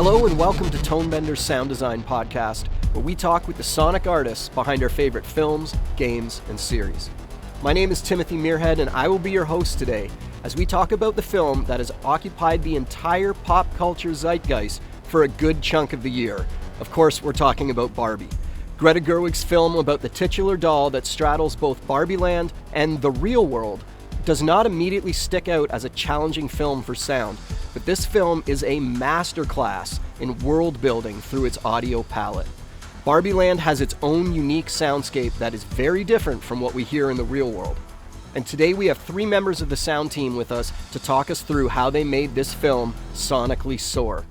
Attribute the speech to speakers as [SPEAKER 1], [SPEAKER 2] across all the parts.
[SPEAKER 1] Hello and welcome to Tonebenders Sound Design Podcast, where we talk with the sonic artists behind our favorite films, games, and series. My name is Timothy Muirhead, and I will be your host today as we talk about the film that has occupied the entire pop culture zeitgeist for a good chunk of the year. Of course, we're talking about Barbie. Greta Gerwig's film about the titular doll that straddles both Barbie Land and the real world does not immediately stick out as a challenging film for sound, but this film is a masterclass in world building through its audio palette. Barbie Land has its own unique soundscape that is very different from what we hear in the real world. And today we have three members of the sound team with us to talk us through how they made this film sonically soar.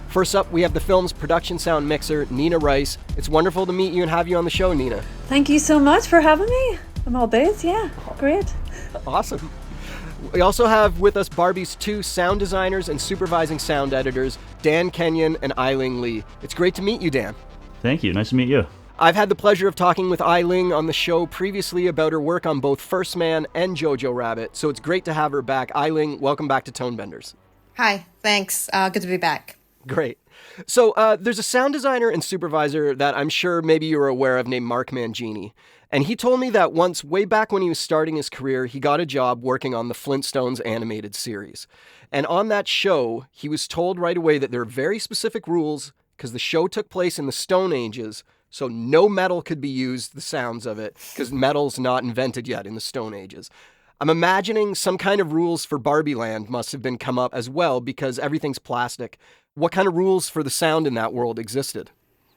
[SPEAKER 1] First up, we have the film's production sound mixer, Nina Rice. It's wonderful to meet you and have you on the show, Nina.
[SPEAKER 2] Thank you so much for having me. I'm all biz, yeah, great.
[SPEAKER 1] Awesome. We also have with us Barbie's two sound designers and supervising sound editors, Dan Kenyon and Ai-Ling Lee. It's great to meet you, Dan.
[SPEAKER 3] Thank you. Nice to meet you.
[SPEAKER 1] I've had the pleasure of talking with Ai-Ling on the show previously about her work on both First Man and Jojo Rabbit, so it's great to have her back. Ai-Ling, welcome back to Tonebenders.
[SPEAKER 4] Hi, thanks. Good to be back.
[SPEAKER 1] Great. So there's a sound designer and supervisor that I'm sure maybe you're aware of named Mark Mangini. And he told me that once, way back when he was starting his career, he got a job working on the Flintstones animated series. And on that show, he was told right away that there are very specific rules because the show took place in the Stone Ages, so no metal could be used, the sounds of it, because metal's not invented yet in the Stone Ages. I'm imagining some kind of rules for Barbie Land must have been come up as well because everything's plastic. What kind of rules for the sound in that world existed?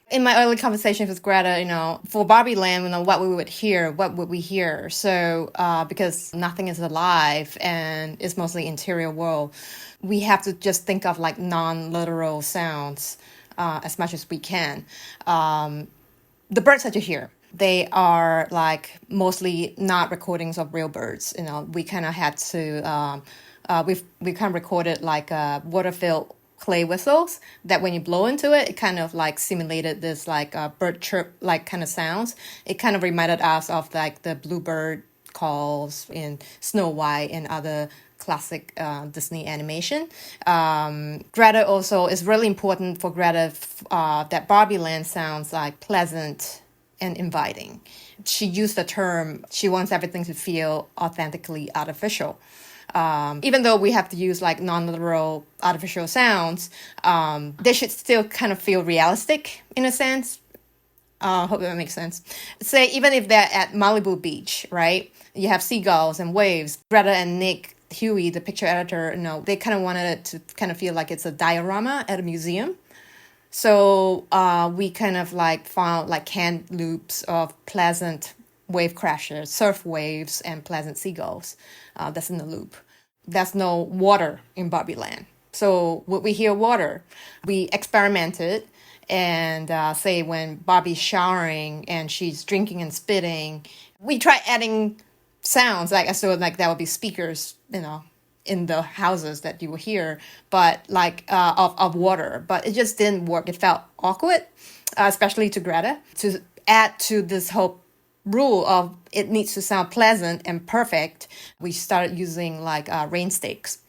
[SPEAKER 4] In my early conversations with Greta, for Barbie Land, what would we hear? So, because nothing is alive and it's mostly interior world, we have to just think of like non-literal sounds as much as we can. The birds that you hear, they are like mostly not recordings of real birds. We kind of had to, we kind of recorded like water-filled clay whistles that when you blow into it, it kind of like simulated this like bird chirp like kind of sounds. It kind of reminded us of like the bluebird calls in Snow White and other classic Disney animation. Greta also, is really important for Greta that Barbie Land sounds like pleasant and inviting. She used the term, she wants everything to feel authentically artificial. Even though we have to use like non-literal artificial sounds, they should still kind of feel realistic in a sense. Hope that makes sense. Say, even if they're at Malibu Beach, right? You have seagulls and waves. Greta and Nick Huey, the picture editor, they kind of wanted it to kind of feel like it's a diorama at a museum. So we kind of like found like canned loops of pleasant wave crashes, surf waves, and pleasant seagulls. That's in the loop. There's no water in Barbie Land. So would we hear water? We experimented and say when Barbie's showering and she's drinking and spitting, we try adding sounds like there would be speakers, in the houses that you will hear, but like of water. But it just didn't work. It felt awkward, especially to Greta, to add to this whole rule of it needs to sound pleasant and perfect. We started using like rain sticks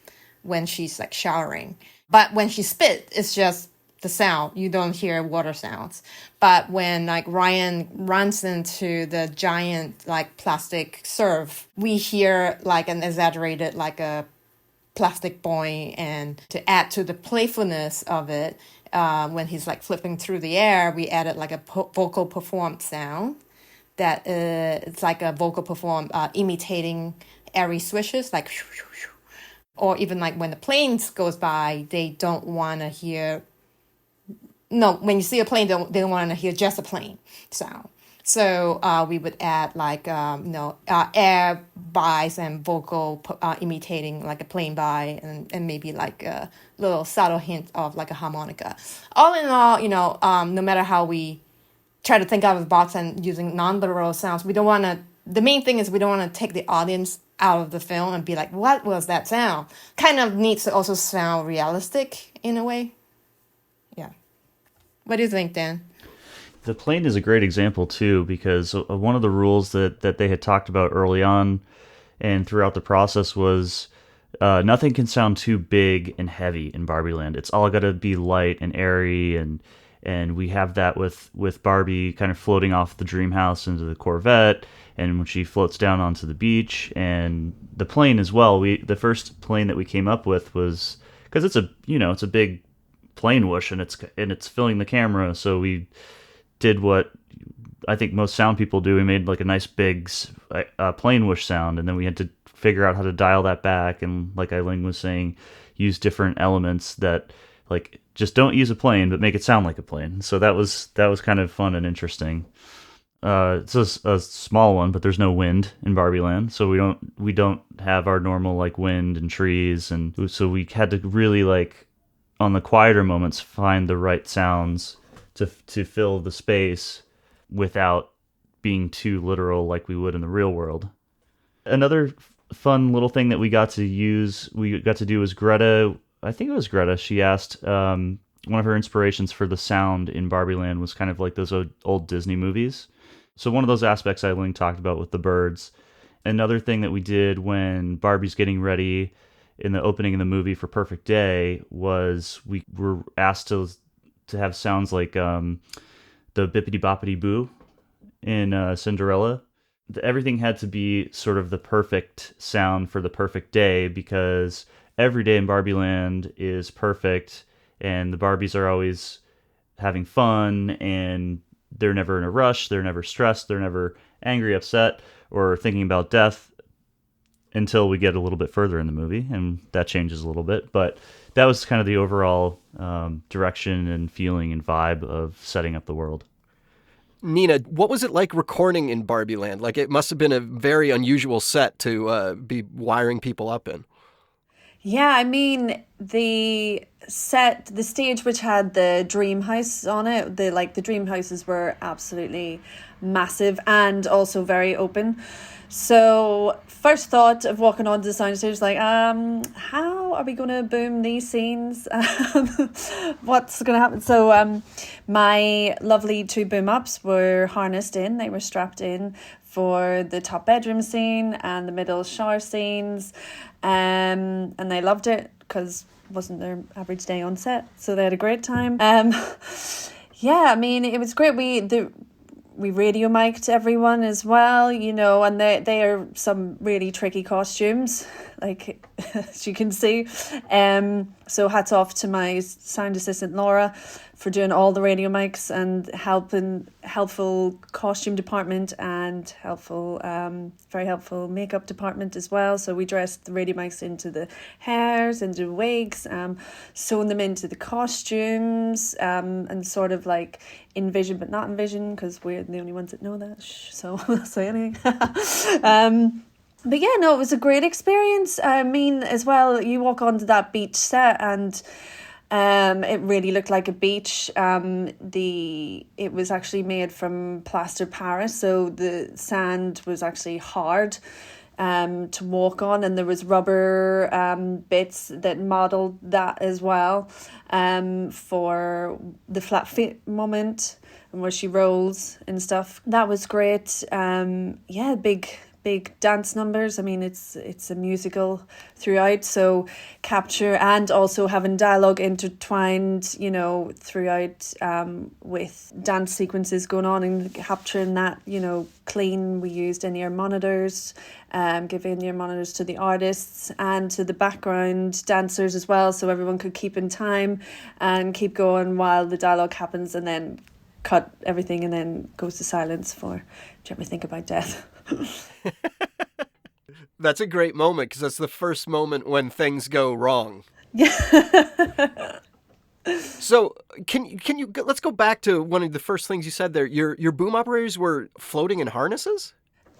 [SPEAKER 4] when she's like showering. But when she spit, it's just the sound. You don't hear water sounds. But when like Ryan runs into the giant like plastic surf, we hear like an exaggerated like a plastic boing. And to add to the playfulness of it, when he's like flipping through the air, we added like a vocal performed sound. That it's like a vocal perform imitating airy swishes, like shoo, shoo, shoo. Or even like when the planes goes by, they don't want to hear. No, when you see a plane, they don't want to hear just a plane sound. So we would add like air bys and vocal imitating like a plane by, and maybe like a little subtle hint of like a harmonica. All in all, no matter how we try to think out of the box and using non-literal sounds, the main thing is we don't want to take the audience out of the film and be like, what was that sound? Kind of needs to also sound realistic in a way. Yeah. What do you think, Dan?
[SPEAKER 3] The plane is a great example too, because one of the rules that they had talked about early on and throughout the process was nothing can sound too big and heavy in Barbie Land. It's all got to be light and airy, and we have that with Barbie kind of floating off the dream house into the Corvette, and when she floats down onto the beach, and the plane as well. The first plane that we came up with was, because it's a big plane whoosh, and it's filling the camera, so we did what I think most sound people do. We made like a nice big plane whoosh sound, and then we had to figure out how to dial that back, and like Ai-Ling was saying, use different elements that, like, just don't use a plane but make it sound like a plane. So that was kind of fun and interesting. It's a small one, but there's no wind in Barbie Land, so we don't have our normal like wind and trees, and so we had to really, like, on the quieter moments, find the right sounds to fill the space without being too literal like we would in the real world. Another fun little thing that we got to do was Greta. I think it was Greta. She asked, one of her inspirations for the sound in Barbie Land was kind of like those old Disney movies. So one of those aspects Ai-Ling talked about with the birds. Another thing that we did when Barbie's getting ready in the opening of the movie for Perfect Day was we were asked to have sounds like the bippity boppity boo in Cinderella. Everything had to be sort of the perfect sound for the perfect day, because every day in Barbie Land is perfect, and the Barbies are always having fun, and they're never in a rush, they're never stressed, they're never angry, upset, or thinking about death, until we get a little bit further in the movie, and that changes a little bit. But that was kind of the overall direction and feeling and vibe of setting up the world.
[SPEAKER 1] Nina, what was it like recording in Barbie Land? Like, it must have been a very unusual set to be wiring people up in.
[SPEAKER 2] Yeah, I mean, the stage which had the dream house on it, the dream houses were absolutely massive and also very open. So first thought of walking onto the soundstage was like, how are we going to boom these scenes? What's going to happen? So my lovely 2 boom ups were harnessed in. They were strapped in for the top bedroom scene and the middle shower scenes. And they loved it because it wasn't their average day on set. So they had a great time. Yeah, I mean, it was great. We radio mic'd everyone as well, and they are some really tricky costumes, like, as you can see. So hats off to my sound assistant Laura for doing all the radio mics and helpful costume department and very helpful makeup department as well. So we dressed the radio mics into the hairs, into wigs, sewn them into the costumes, and sort of like envision but not envision, because we're the only ones that know that. So anyway. But yeah, no, it was a great experience. I mean, as well, you walk onto that beach set and it really looked like a beach. It was actually made from plaster Paris, so the sand was actually hard to walk on, and there was rubber bits that modelled that as well, for the flat feet moment and where she rolls and stuff. That was great. Yeah, big dance numbers. I mean, it's a musical throughout, so capture and also having dialogue intertwined, throughout, with dance sequences going on and capturing that, clean. We used in-ear monitors, give in-ear monitors to the artists and to the background dancers as well, so everyone could keep in time and keep going while the dialogue happens, and then cut everything and then goes to silence for, do you ever think about death?
[SPEAKER 1] That's a great moment, because that's the first moment when things go wrong.
[SPEAKER 2] Yeah.
[SPEAKER 1] So can you let's go back to one of the first things you said there. Your boom operators were floating in harnesses?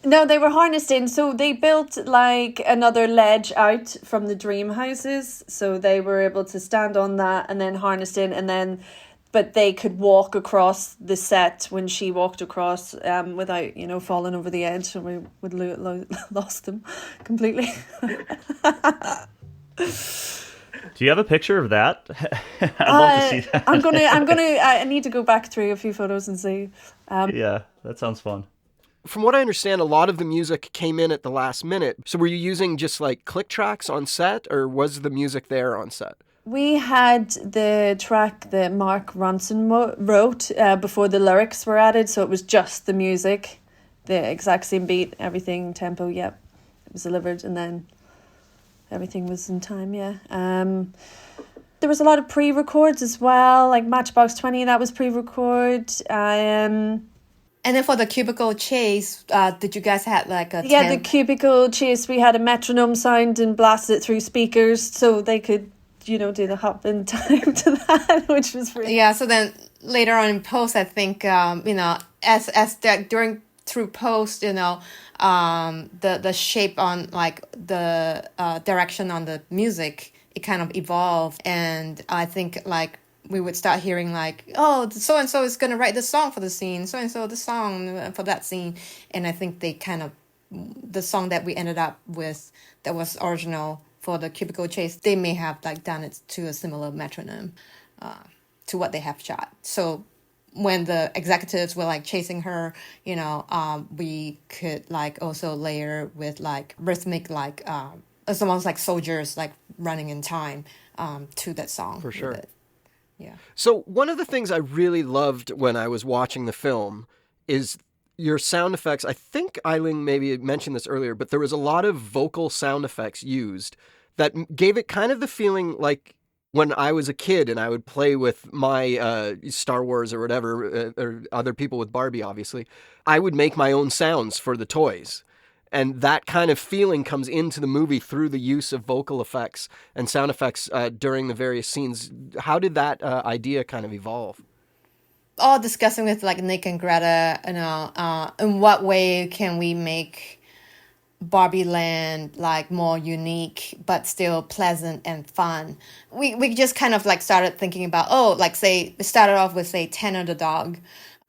[SPEAKER 2] No, they were harnessed in. So they built like another ledge out from the dream houses. So they were able to stand on that and then harnessed in, and then but they could walk across the set when she walked across, without, falling over the edge, and we would lost them completely.
[SPEAKER 3] Do you have a picture of that? I'd love to see that.
[SPEAKER 2] I need to go back through a few photos and see.
[SPEAKER 3] Yeah, that sounds fun.
[SPEAKER 1] From what I understand, a lot of the music came in at the last minute. So were you using just like click tracks on set, or was the music there on set?
[SPEAKER 2] We had the track that Mark Ronson wrote before the lyrics were added, so it was just the music, the exact same beat, everything, tempo, yep. It was delivered, and then everything was in time, yeah. There was a lot of pre-records as well, like Matchbox 20, that was pre-record.
[SPEAKER 4] And then for the cubicle chase, did you guys have like a
[SPEAKER 2] the cubicle chase, we had a metronome sound and blasted it through speakers so they could, do the hop in time to that, which was really...
[SPEAKER 4] Yeah, so then later on in post, I think, as that during through post, the shape on like the direction on the music, it kind of evolved. And I think like we would start hearing like, oh, so-and-so is going to write the song for the scene, so-and-so the song for that scene. And I think they kind of, the song that we ended up with that was original for the cubicle chase, they may have like done it to a similar metronome to what they have shot. So when the executives were like chasing her, we could like also layer with like rhythmic, like it's almost like soldiers like running in time to that song.
[SPEAKER 1] For sure.
[SPEAKER 4] Yeah.
[SPEAKER 1] So one of the things I really loved when I was watching the film is your sound effects. I think Ai-Ling maybe mentioned this earlier, but there was a lot of vocal sound effects used that gave it kind of the feeling like when I was a kid and I would play with my Star Wars or whatever, or other people with Barbie, obviously, I would make my own sounds for the toys. And that kind of feeling comes into the movie through the use of vocal effects and sound effects during the various scenes. How did that idea kind of evolve?
[SPEAKER 4] All discussing with like Nick and Greta, in what way can we make Barbie Land like more unique but still pleasant and fun. We just kind of like started thinking about, like say we started off with say Tanner the dog.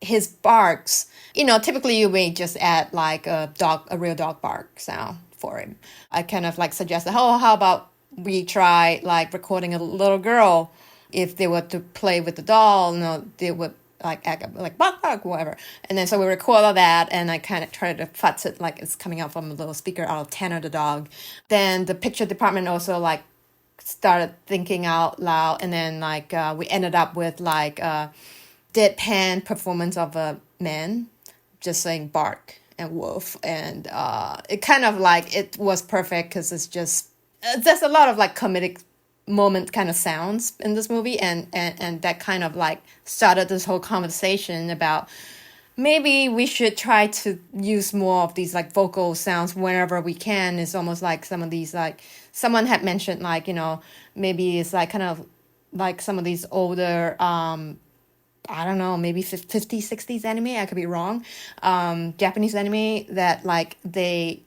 [SPEAKER 4] His barks, typically you may just add like a real dog bark sound for him. I kind of like suggested, how about we try like recording a little girl, if they were to play with the doll, they would like act like bark, whatever. And then so we record all that, and I kind of try to futz it like it's coming out from a little speaker out of Tanner the dog. Then the picture department also like started thinking out loud, and then like we ended up with like deadpan performance of a man just saying bark and wolf, and it kind of like it was perfect because it's just there's a lot of like comedic moment kind of sounds in this movie, and that kind of like started this whole conversation about maybe we should try to use more of these like vocal sounds whenever we can. It's almost like some of these, like someone had mentioned, like maybe it's like kind of like some of these older I don't know, maybe 50s, 60s anime, I could be wrong, Japanese anime, that like a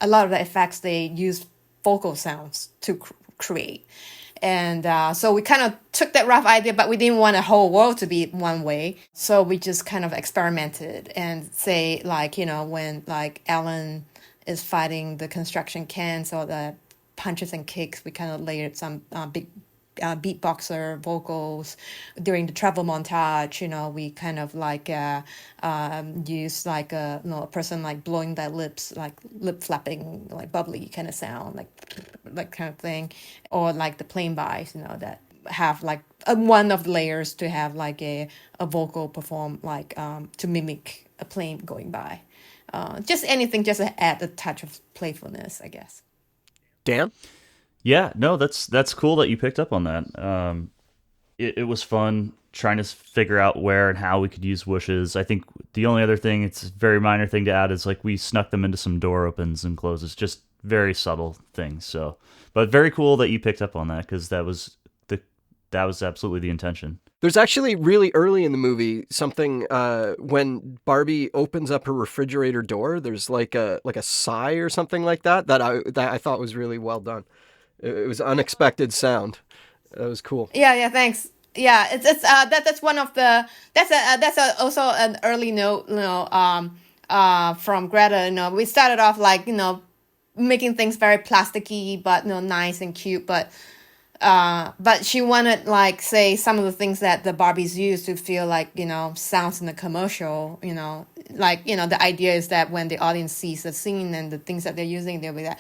[SPEAKER 4] lot of the effects, they use vocal sounds to create. And so we kind of took that rough idea, but we didn't want the whole world to be one way. So we just kind of experimented and say like, when like Alan is fighting the construction cans or the punches and kicks, we kind of layered some big beatboxer vocals. During the travel montage, we kind of like use like a person like blowing their lips, like lip flapping, like bubbly kind of sound, like kind of thing. Or like the plane bys, that have like one of the layers to have like a vocal perform, like to mimic a plane going by. Just anything, just to add a touch of playfulness, I guess.
[SPEAKER 1] Dan?
[SPEAKER 3] Yeah, no, that's cool that you picked up on that. It was fun trying to figure out where and how we could use whooshes. I think the only other thing, it's a very minor thing to add, is like we snuck them into some door opens and closes, just very subtle things. So, but very cool that you picked up on that, because that was absolutely the intention.
[SPEAKER 1] There's actually really early in the movie something when Barbie opens up her refrigerator door. There's like a sigh or something like that I thought was really well done. It was unexpected sound. That was cool.
[SPEAKER 4] Yeah, thanks. Yeah, it's that's one of the that's also an early note, from Greta. We started off like making things very plasticky, but nice and cute. But But she wanted, like, say, some of the things that the Barbies use to feel like, sounds in the commercial, like, the idea is that when the audience sees the scene and the things that they're using, they'll be like,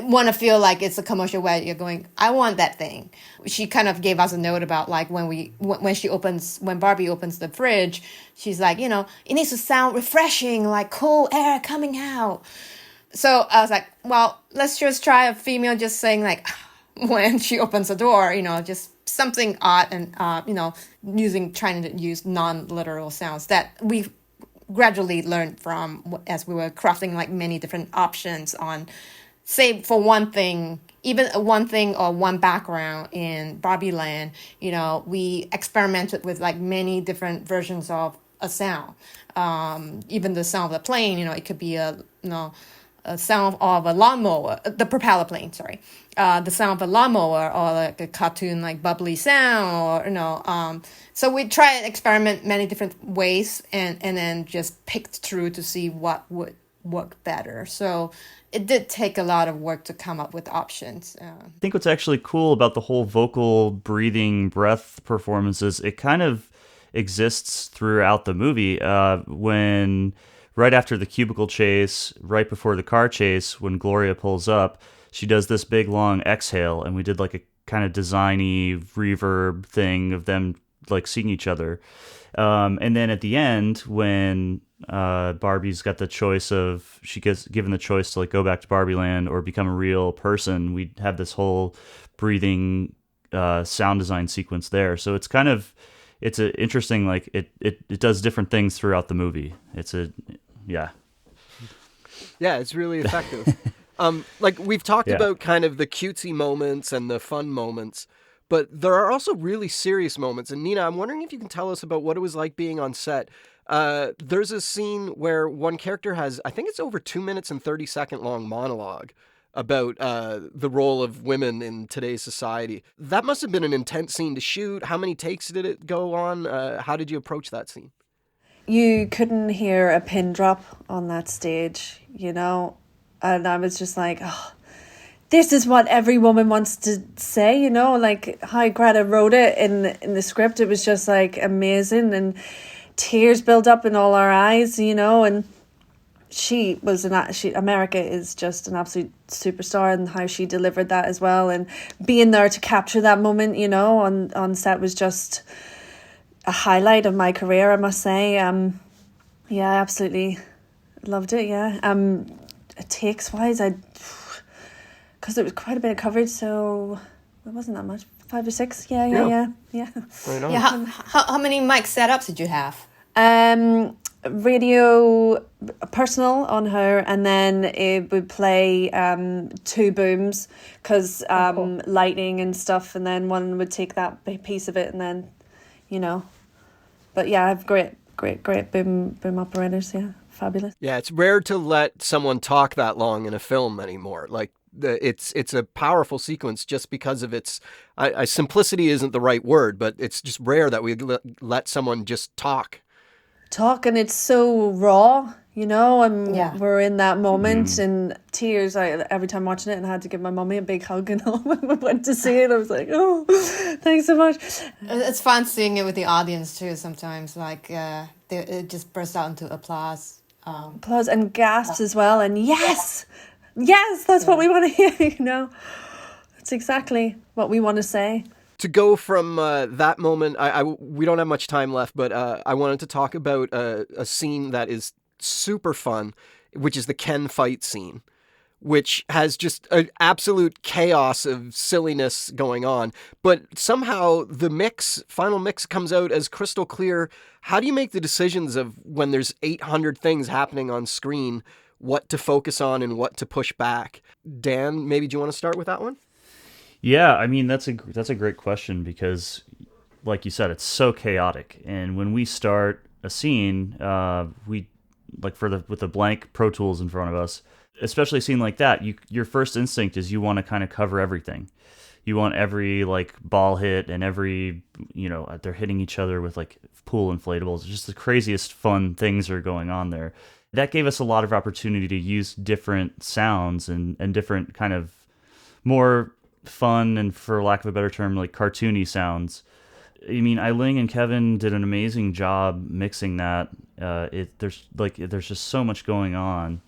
[SPEAKER 4] want to feel like it's a commercial where you're going, I want that thing. She kind of gave us a note about, like, when Barbie opens the fridge, she's like, it needs to sound refreshing, like cool air coming out. So I was like, well, let's just try a female just saying, like, when she opens the door, just something odd and, trying to use non-literal sounds that we gradually learned from as we were crafting, like, many different options on, say, for one thing, even one thing or one background in Barbie Land, we experimented with, like, many different versions of a sound. Even the sound of the plane, it could be a sound of a lawnmower, the propeller plane, sorry. The sound of a lawnmower, or like a cartoon, like bubbly sound, or, so we try and experiment many different ways and then just picked through to see what would work better. So it did take a lot of work to come up with options.
[SPEAKER 3] I think what's actually cool about the whole vocal breathing breath performances, it kind of exists throughout the movie. When right after the cubicle chase, right before the car chase, when Gloria pulls up, she does this big long exhale, and we did like a kind of designy reverb thing of them like seeing each other. And then at the end, when Barbie's got the choice of, she gets given the choice to like go back to Barbie Land or become a real person, we have this whole breathing sound design sequence there. So it's kind of, it's a interesting, like it does different things throughout the movie. Yeah,
[SPEAKER 1] it's really effective. Like we've talked about kind of the cutesy moments and the fun moments, but there are also really serious moments. And Nina, I'm wondering if you can tell us about what it was like being on set. There's a scene where one character has, I think it's over 2 minutes and 30-second long monologue about the role of women in today's society. That must have been an intense scene to shoot. How many takes did it go on? How did you approach that scene?
[SPEAKER 2] You couldn't hear a pin drop on that stage, and I was just like, oh, this is what every woman wants to say, like how Greta wrote it in the script. It was just like amazing, and tears built up in all our eyes, and America is just an absolute superstar, and how she delivered that as well, and being there to capture that moment, on set was just a highlight of my career, I must say. I absolutely loved it. Takes wise, because there was quite a bit of coverage, so it wasn't that much. 5 or 6. Yeah.
[SPEAKER 1] Right on.
[SPEAKER 4] Yeah. How many mic setups did you have?
[SPEAKER 2] Radio personal on her, and then it would play 2 booms because
[SPEAKER 4] Cool.
[SPEAKER 2] lighting and stuff, and then one would take that piece of it, and then but yeah, I have great boom operators. Fabulous.
[SPEAKER 1] It's rare to let someone talk that long in a film anymore. Like it's a powerful sequence just because of its simplicity isn't the right word, but it's just rare that we let someone just talk,
[SPEAKER 2] and it's so raw, and we're in that moment, and tears every time watching it, and I had to give my mummy a big hug and all when we went to see it. I was like, oh, thanks so much.
[SPEAKER 4] It's fun seeing it with the audience too sometimes, like it just bursts out into applause.
[SPEAKER 2] Applause and gasps as well, and yes, that's what we want to hear. It's exactly what we want to say.
[SPEAKER 1] To go from that moment, we don't have much time left, but I wanted to talk about a scene that is super fun, which is the Ken fight scene, which has just an absolute chaos of silliness going on. But somehow the final mix comes out as crystal clear. How do you make the decisions of when there's 800 things happening on screen, what to focus on and what to push back? Dan, maybe do you want to start with that one?
[SPEAKER 3] Yeah, I mean, that's a great question because, like you said, it's so chaotic. And when we start a scene, we with the blank Pro Tools in front of us, especially a scene like that, your first instinct is you want to kind of cover everything. You want every like ball hit and every they're hitting each other with like pool inflatables. Just the craziest fun things are going on there. That gave us a lot of opportunity to use different sounds and different kind of more fun and, for lack of a better term, like cartoony sounds. I mean, Ai-Ling and Kevin did an amazing job mixing that. There's just so much going on,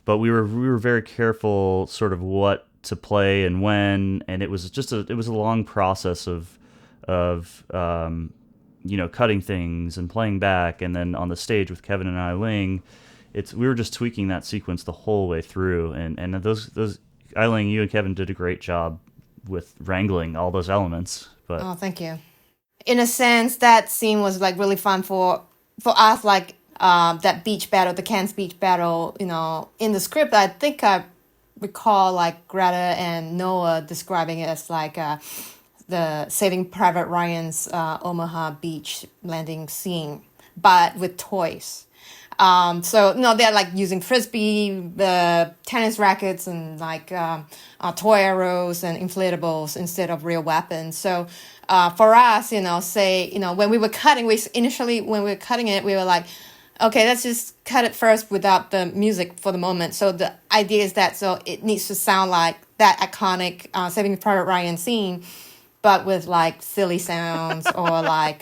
[SPEAKER 3] but we were very careful, sort of what to play and when, and it was a long process of cutting things and playing back, and then on the stage with Kevin and Ai-Ling, we were just tweaking that sequence the whole way through, and those Ai-Ling, you and Kevin did a great job with wrangling all those elements. But
[SPEAKER 4] oh, thank you. In a sense, that scene was like really fun for us, like that beach battle, the Cairns beach battle. In the script, I think I recall like Greta and Noah describing it as like the Saving Private Ryan's Omaha beach landing scene, but with toys. So no, they're like using frisbee, tennis rackets, and like toy arrows and inflatables instead of real weapons. So for us, when we were cutting, when we were cutting it, we were like, okay, let's just cut it first without the music for the moment. So the idea is that it needs to sound like that iconic Saving Private Ryan scene, but with like silly sounds or like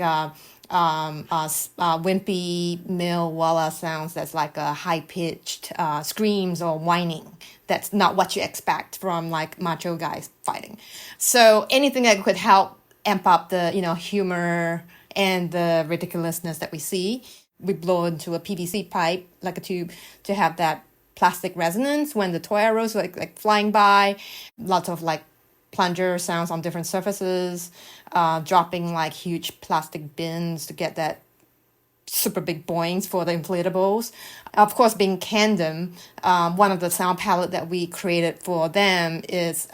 [SPEAKER 4] wimpy male walla sounds that's like a high-pitched screams or whining. That's not what you expect from like macho guys fighting. So anything that could help amp up the humor and the ridiculousness that we see. We blow into a PVC pipe, like a tube, to have that plastic resonance when the toy arrows are like flying by. Lots of like plunger sounds on different surfaces, dropping like huge plastic bins to get that super big boings for the inflatables. Of course, being Camden, one of the sound palette that we created for them is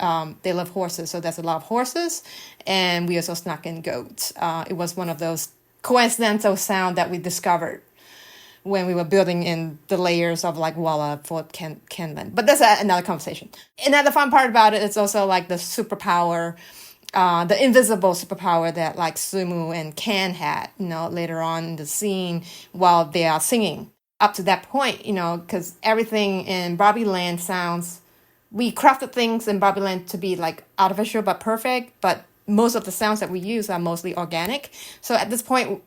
[SPEAKER 4] they love horses, so there's a lot of horses, and we also snuck in goats. It was one of those coincidental sound that we discovered when we were building in the layers of like Walla for Kenyon. But that's another conversation. Another fun part about it is also like the superpower, the invisible superpower that like Sumu and Ken had, later on in the scene while they are singing. Up to that point, because everything in Barbie Land we crafted things in Barbie Land to be like artificial but perfect, but most of the sounds that we use are mostly organic. So at this point,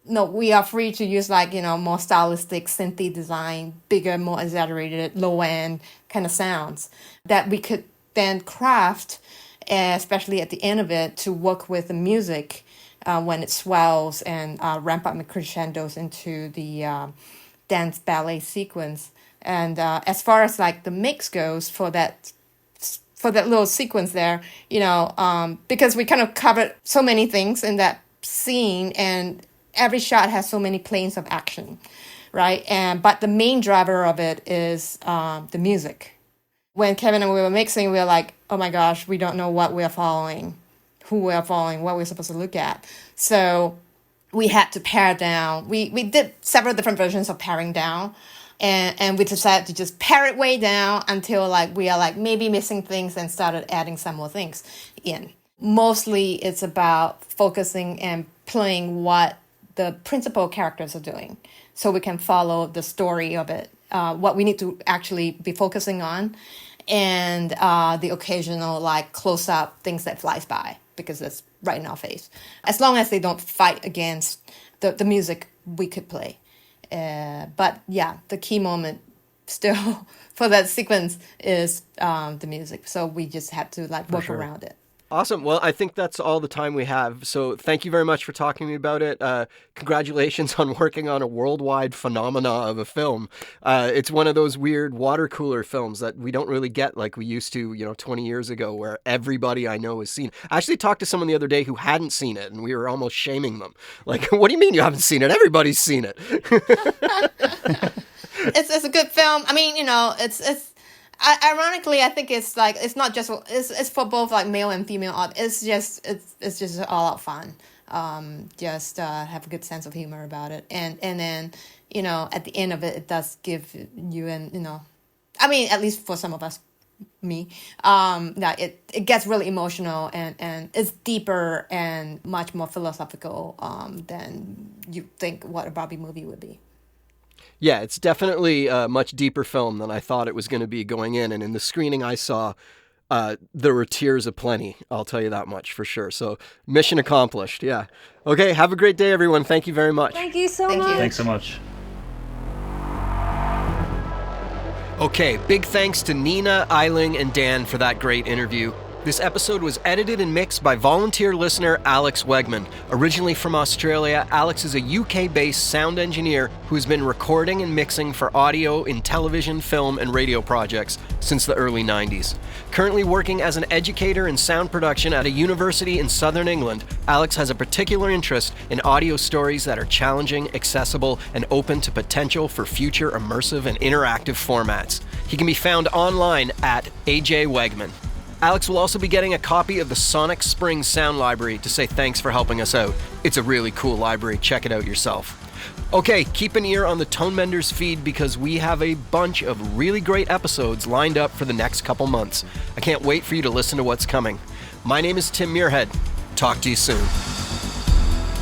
[SPEAKER 4] we are free to use like, more stylistic, synthy design, bigger, more exaggerated, low-end kind of sounds that we could then craft, especially at the end of it, to work with the music when it swells and ramp up the crescendos into the dance ballet sequence. And as far as like the mix goes for that little sequence there, because we kind of covered so many things in that scene, and every shot has so many planes of action, right? But the main driver of it is the music. When Kevin and we were mixing, we were like, oh my gosh, we don't know what we're following, who we're following, what we're supposed to look at. So we had to pare down. We did several different versions of paring down. And we decided to just pare it way down until like we are like maybe missing things, and started adding some more things in. Mostly it's about focusing and playing what the principal characters are doing, so we can follow the story of it, what we need to actually be focusing on, and the occasional like close up things that flies by because it's right in our face. As long as they don't fight against the music, we could play. But yeah, the key moment still for that sequence is the music. So we just had to like work around it.
[SPEAKER 1] Awesome. Well, I think that's all the time we have. So thank you very much for talking to me about it. Congratulations on working on a worldwide phenomena of a film. It's one of those weird water cooler films that we don't really get like we used to, 20 years ago, where everybody I know has seen. I actually talked to someone the other day who hadn't seen it, and we were almost shaming them. Like, what do you mean you haven't seen it? Everybody's seen it.
[SPEAKER 4] It's a good film. I mean, it's ironically, I think it's like it's not just it's for both like male and female art. It's just all out fun. Just have a good sense of humor about it, and then at the end of it, it does give you I mean, at least for some of us, me, that it gets really emotional and it's deeper and much more philosophical than you think what a Barbie movie would be.
[SPEAKER 1] Yeah, it's definitely a much deeper film than I thought it was going to be going in. And in the screening I saw, there were tears aplenty. I'll tell you that much for sure. So mission accomplished. Yeah. Okay. Have a great day, everyone. Thank you very much.
[SPEAKER 2] Thank you so
[SPEAKER 4] Thank
[SPEAKER 2] much.
[SPEAKER 4] you.
[SPEAKER 3] Thanks so much.
[SPEAKER 1] Okay, big thanks to Nina, Ai-Ling, and Dan for that great interview. This episode was edited and mixed by volunteer listener Alex Wegman. Originally from Australia, Alex is a UK-based sound engineer who has been recording and mixing for audio in television, film, and radio projects since the early 90s. Currently working as an educator in sound production at a university in southern England, Alex has a particular interest in audio stories that are challenging, accessible, and open to potential for future immersive and interactive formats. He can be found online at AJ Wegman. Alex will also be getting a copy of the Sonic Springs Sound Library to say thanks for helping us out. It's a really cool library. Check it out yourself. Okay, keep an ear on the Tonebenders feed because we have a bunch of really great episodes lined up for the next couple months. I can't wait for you to listen to what's coming. My name is Tim Muirhead. Talk to you soon.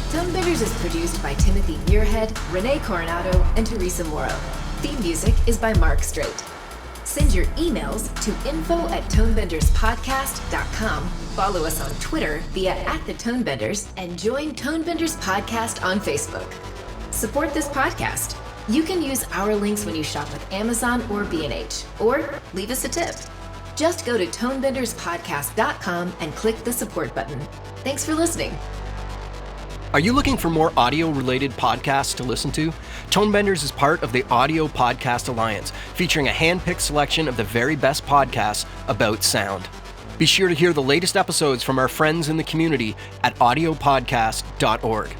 [SPEAKER 5] Tonebenders is produced by Timothy Muirhead, Renee Coronado, and Teresa Morrow. Theme music is by Mark Strait. Send your emails to info@tonebenderspodcast.com. Follow us on Twitter via @thetonebenders and join Tonebenders Podcast on Facebook. Support this podcast. You can use our links when you shop with Amazon or B&H, or leave us a tip. Just go to tonebenderspodcast.com and click the support button. Thanks for listening.
[SPEAKER 1] Are you looking for more audio-related podcasts to listen to? Tonebenders is part of the Audio Podcast Alliance, featuring a hand-picked selection of the very best podcasts about sound. Be sure to hear the latest episodes from our friends in the community at audiopodcast.org.